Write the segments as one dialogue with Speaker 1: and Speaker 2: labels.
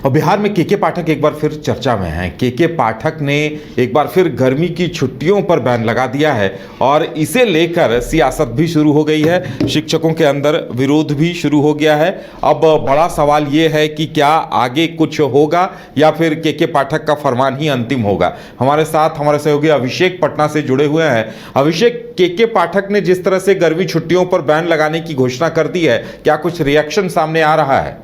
Speaker 1: और बिहार में के पाठक एक बार फिर चर्चा में हैं। के पाठक ने एक बार फिर गर्मी की छुट्टियों पर बैन लगा दिया है और इसे लेकर सियासत भी शुरू हो गई है। शिक्षकों के अंदर विरोध भी शुरू हो गया है। अब बड़ा सवाल ये है कि क्या आगे कुछ होगा या फिर के पाठक का फरमान ही अंतिम होगा। हमारे साथ हमारे सहयोगी अभिषेक पटना से जुड़े हुए हैं। अभिषेक, के पाठक ने जिस तरह से गर्मी छुट्टियों पर बैन लगाने की घोषणा कर दी है, क्या कुछ रिएक्शन सामने आ रहा है?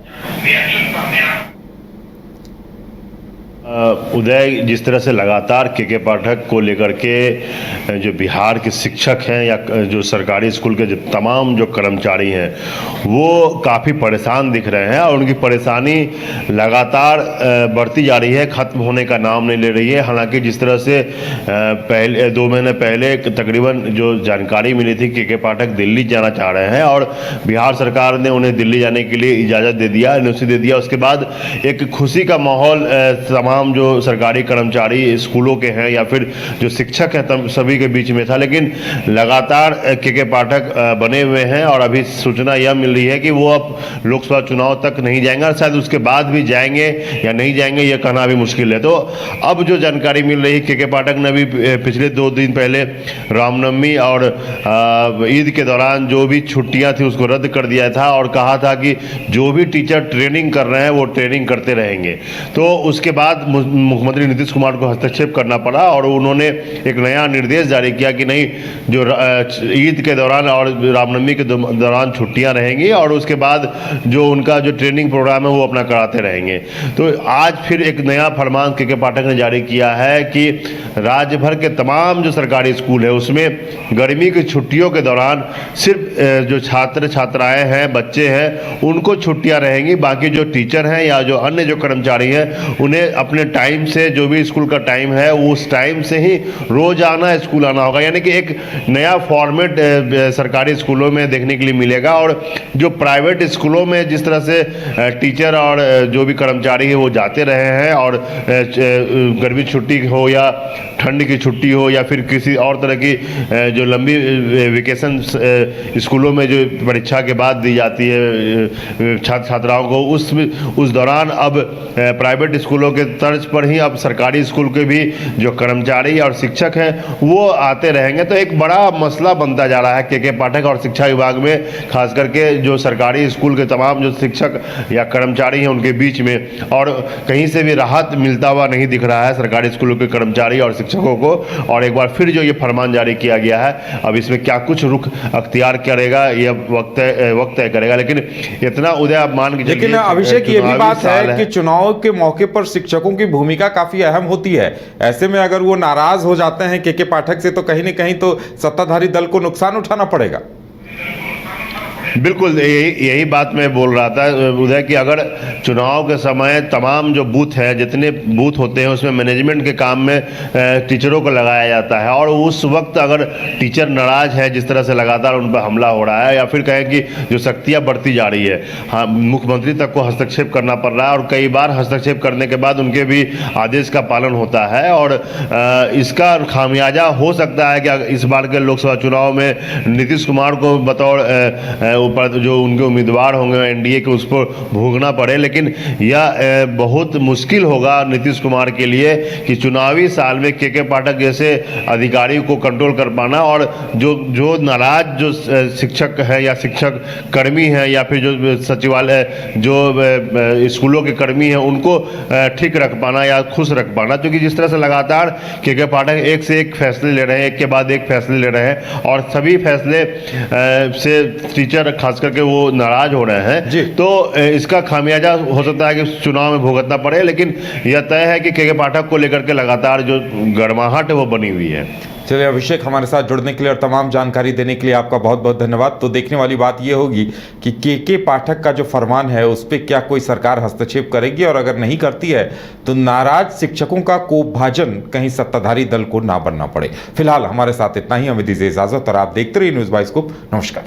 Speaker 2: उदय, जिस तरह से लगातार के पाठक को लेकर के जो बिहार के शिक्षक हैं या जो सरकारी स्कूल के जो तमाम जो कर्मचारी हैं वो काफ़ी परेशान दिख रहे हैं और उनकी परेशानी लगातार बढ़ती जा रही है, ख़त्म होने का नाम नहीं ले रही है। हालांकि जिस तरह से पहले 2 महीने पहले तकरीबन जो जानकारी मिली थी के पाठक दिल्ली जाना चाह रहे हैं और बिहार सरकार ने उन्हें दिल्ली जाने के लिए इजाज़त दे दिया, एनओसी दे दिया। उसके बाद एक खुशी का माहौल तमाम जो सरकारी कर्मचारी स्कूलों के हैं या फिर जो शिक्षक हैं सभी के बीच में था। लेकिन लगातार के पाठक बने हुए हैं और अभी सूचना यह मिल रही है कि वो अब लोकसभा चुनाव तक नहीं जाएंगे और शायद उसके बाद भी जाएंगे या नहीं जाएंगे यह कहना अभी मुश्किल है। तो अब जो जानकारी मिल रही है के पाठक ने भी पिछले 2 दिन पहले रामनवमी और ईद के दौरान जो भी छुट्टियां थी उसको रद्द कर दिया था और कहा था कि जो भी टीचर ट्रेनिंग कर रहे हैं वो ट्रेनिंग करते रहेंगे। तो उसके बाद मुख्यमंत्री नीतीश कुमार को हस्तक्षेप करना पड़ा और उन्होंने एक नया निर्देश जारी किया कि नहीं, जो ईद के दौरान और रामनवमी के दौरान छुट्टियां रहेंगी और उसके बाद जो उनका जो ट्रेनिंग प्रोग्राम है वो अपना कराते रहेंगे। तो आज फिर एक नया फरमान के पाठक ने जारी किया है कि राज्य भर के तमाम जो सरकारी स्कूल है उसमें गर्मी की छुट्टियों के दौरान सिर्फ जो छात्र छात्राएँ हैं, बच्चे हैं, उनको छुट्टियाँ रहेंगी। बाकी जो टीचर हैं या जो अन्य जो कर्मचारी हैं उन्हें अपने टाइम से, जो भी स्कूल का टाइम है उस टाइम से ही रोज आना, स्कूल आना होगा। यानी कि एक नया फॉर्मेट सरकारी स्कूलों में देखने के लिए मिलेगा। और जो प्राइवेट स्कूलों में जिस तरह से टीचर और जो भी कर्मचारी है वो जाते रहे हैं और गर्मी छुट्टी हो या ठंड की छुट्टी हो या फिर किसी और तरह की जो लंबी वेकेशन स्कूलों में जो परीक्षा के बाद दी जाती है छात्र छात्राओं को, उस दौरान अब प्राइवेट स्कूलों के तर्ज पर ही अब सरकारी स्कूल के भी जो कर्मचारी और शिक्षक हैं वो आते रहेंगे। तो एक बड़ा मसला बनता जा रहा है के पाठक और शिक्षा विभाग में, खास करके जो सरकारी स्कूल के तमाम जो शिक्षक या कर्मचारी हैं उनके बीच में। और कहीं से भी राहत मिलता हुआ नहीं दिख रहा है सरकारी स्कूलों के कर्मचारी और शिक्षकों को। और एक बार फिर जो ये फरमान जारी किया गया है, अब इसमें क्या कुछ रुख अख्तियार करेगा यह वक्त तय करेगा। लेकिन इतना उदय आप मान के,
Speaker 1: लेकिन अभिषेक ये भी बात है कि चुनाव के मौके पर शिक्षकों की भूमिका काफी अहम होती है। ऐसे में अगर वो नाराज हो जाते हैं के पाठक से तो कहीं न कहीं तो सत्ताधारी दल को नुकसान उठाना पड़ेगा।
Speaker 2: बिल्कुल यही बात मैं बोल रहा था उदय कि अगर चुनाव के समय तमाम जो बूथ है, जितने बूथ होते हैं उसमें मैनेजमेंट के काम में टीचरों को लगाया जाता है और उस वक्त अगर टीचर नाराज है, जिस तरह से लगातार उन पर हमला हो रहा है या फिर कहें कि जो सख्तियाँ बढ़ती जा रही है, हाँ, मुख्यमंत्री तक को हस्तक्षेप करना पड़ रहा है और कई बार हस्तक्षेप करने के बाद उनके भी आदेश का पालन होता है और इसका खामियाजा हो सकता है कि इस बार के लोकसभा चुनाव में नीतीश कुमार को बतौर जो उनके उम्मीदवार होंगे एनडीए के, उस पर भोगना पड़े। लेकिन यह बहुत मुश्किल होगा नीतीश कुमार के लिए कि चुनावी साल में के पाठक जैसे अधिकारी को कंट्रोल कर पाना और जो नाराज जो शिक्षक है या शिक्षक कर्मी हैं या फिर जो सचिवालय जो स्कूलों के कर्मी हैं उनको ठीक रख पाना या खुश रख पाना। क्योंकि जिस तरह से लगातार के पाठक एक से एक फैसले ले रहे हैं, एक के बाद एक फैसले ले रहे हैं और सभी फैसले से टीचर खास करके वो नाराज हो रहे हैं। तो इसका खामियाजा हो सकता है कि चुनाव में भुगतना पड़े। लेकिन यह तय है कि के पाठक को लेकर के लगातार जो गर्माहट है वो बनी हुई है।
Speaker 1: चलिए अभिषेक, हमारे साथ जुड़ने के लिए और तमाम जानकारी देने के लिए आपका बहुत बहुत धन्यवाद। तो देखने वाली बात यह होगी कि के पाठक का जो फरमान है उस पर क्या कोई सरकार हस्तक्षेप करेगी और अगर नहीं करती है तो नाराज शिक्षकों का कोपभाजन कहीं सत्ताधारी दल को ना बनना पड़े। फिलहाल हमारे साथ इतना ही, हमें दीजिए इजाजत और आप देखते रहिए न्यूज़ बाइस्कोप। नमस्कार।